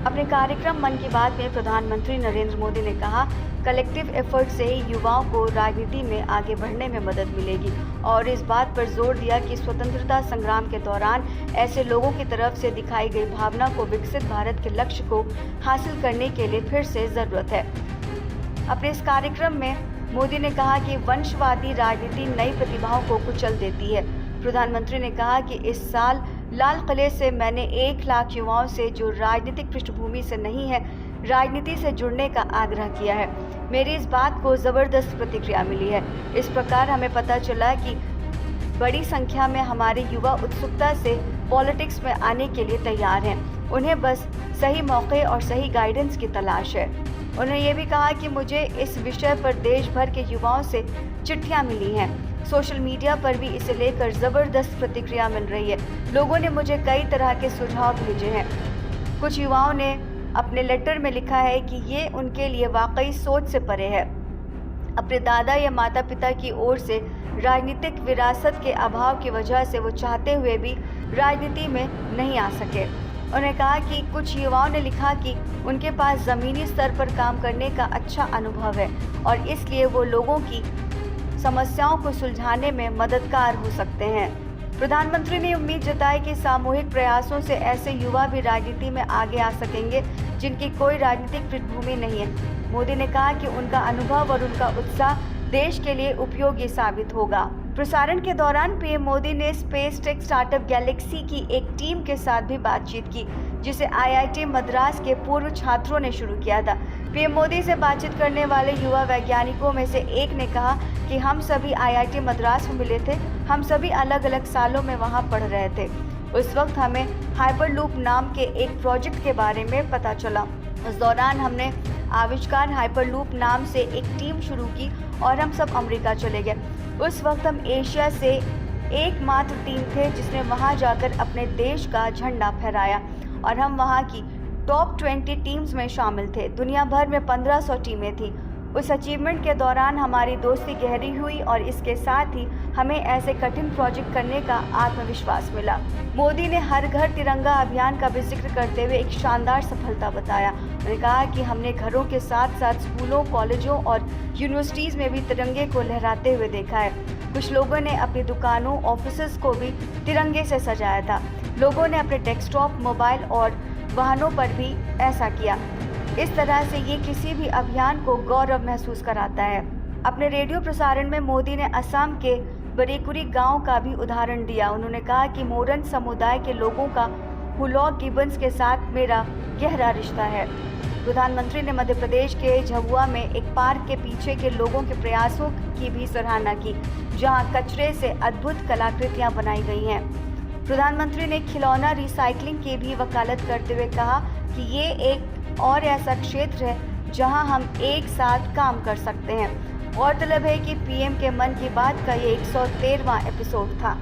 अपने कार्यक्रम मन की बात में प्रधानमंत्री नरेंद्र मोदी ने कहा, कलेक्टिव एफर्ट से ही युवाओं को राजनीति में आगे बढ़ने में मदद मिलेगी और इस बात पर जोर दिया कि स्वतंत्रता संग्राम के दौरान ऐसे लोगों की तरफ से दिखाई गई भावना को विकसित भारत के लक्ष्य को हासिल करने के लिए फिर से जरूरत है। अपने इस कार्यक्रम में मोदी ने कहा कि वंशवादी राजनीति नई प्रतिभाओं को कुचल देती है। प्रधानमंत्री ने कहा कि इस साल लाल किले से मैंने 1 लाख युवाओं से जो राजनीतिक पृष्ठभूमि से नहीं है राजनीति से जुड़ने का आग्रह किया है। मेरी इस बात को ज़बरदस्त प्रतिक्रिया मिली है। इस प्रकार हमें पता चला कि बड़ी संख्या में हमारे युवा उत्सुकता से पॉलिटिक्स में आने के लिए तैयार हैं। उन्हें बस सही मौके और सही गाइडेंस की तलाश है। उन्होंने ये भी कहा कि मुझे इस विषय पर देश भर के युवाओं से चिट्ठियां मिली हैं। सोशल मीडिया पर भी इसे लेकर ज़बरदस्त प्रतिक्रिया मिल रही है। लोगों ने मुझे कई तरह के सुझाव भेजे हैं। कुछ युवाओं ने अपने लेटर में लिखा है कि ये उनके लिए वाकई सोच से परे है। अपने दादा या माता पिता की ओर से राजनीतिक विरासत के अभाव की वजह से वो चाहते हुए भी राजनीति में नहीं आ सके। उन्होंने कहा कि कुछ युवाओं ने लिखा कि उनके पास ज़मीनी स्तर पर काम करने का अच्छा अनुभव है और इसलिए वो लोगों की समस्याओं को सुलझाने में मददगार हो सकते हैं। प्रधानमंत्री ने उम्मीद जताई कि सामूहिक प्रयासों से ऐसे युवा भी राजनीति में आगे आ सकेंगे जिनकी कोई राजनीतिक पृष्ठभूमि नहीं है। मोदी ने कहा कि उनका अनुभव और उनका उत्साह देश के लिए उपयोगी साबित होगा। प्रसारण के दौरान पीएम मोदी ने स्पेस टेक स्टार्टअप गैलेक्सी की एक टीम के साथ भी बातचीत की, जिसे आईआईटी मद्रास के पूर्व छात्रों ने शुरू किया था। पीएम मोदी से बातचीत करने वाले युवा वैज्ञानिकों में से एक ने कहा कि हम सभी आईआईटी मद्रास में मिले थे। हम सभी अलग अलग सालों में वहां पढ़ रहे थे। उस वक्त हमें हाइपरलूप नाम के एक प्रोजेक्ट के बारे में पता चला। उस दौरान हमने आविष्कार हाइपरलूप नाम से एक टीम शुरू की और हम सब अमेरिका चले गए। उस वक्त हम एशिया से एकमात्र टीम थे जिसने वहां जाकर अपने देश का झंडा फहराया और हम वहां की टॉप 20 टीम्स में शामिल थे। दुनिया भर में 1500 टीमें थीं। उस अचीवमेंट के दौरान हमारी दोस्ती गहरी हुई और इसके साथ ही हमें ऐसे कठिन प्रोजेक्ट करने का आत्मविश्वास मिला। मोदी ने हर घर तिरंगा अभियान का भी जिक्र करते हुए एक शानदार सफलता बताया। उन्होंने कहा कि हमने घरों के साथ साथ स्कूलों, कॉलेजों और यूनिवर्सिटीज़ में भी तिरंगे को लहराते हुए देखा है। कुछ लोगों ने अपनी दुकानों, ऑफिसेज को भी तिरंगे से सजाया था। लोगों ने अपने डेस्कटॉप, मोबाइल और वाहनों पर भी ऐसा किया। इस तरह से ये किसी भी अभियान को गौरव महसूस कराता है। अपने रेडियो प्रसारण में मोदी ने असम के बरेकुरी गांव का भी उदाहरण दिया। उन्होंने कहा कि मोरन समुदाय के लोगों का हुलॉक गिबन्स के साथ मेरा गहरा रिश्ता है। प्रधानमंत्री ने मध्य प्रदेश के झाबुआ में एक पार्क के पीछे के लोगों के प्रयासों की भी सराहना की, जहां कचरे से अद्भुत कलाकृतियां बनाई गई हैं। प्रधानमंत्री ने खिलौना रिसाइकलिंग की भी वकालत करते हुए कहा कि ये एक और ऐसा क्षेत्र है जहां हम एक साथ काम कर सकते हैं। गौरतलब है कि पीएम के मन की बात का ये 113वां एपिसोड था।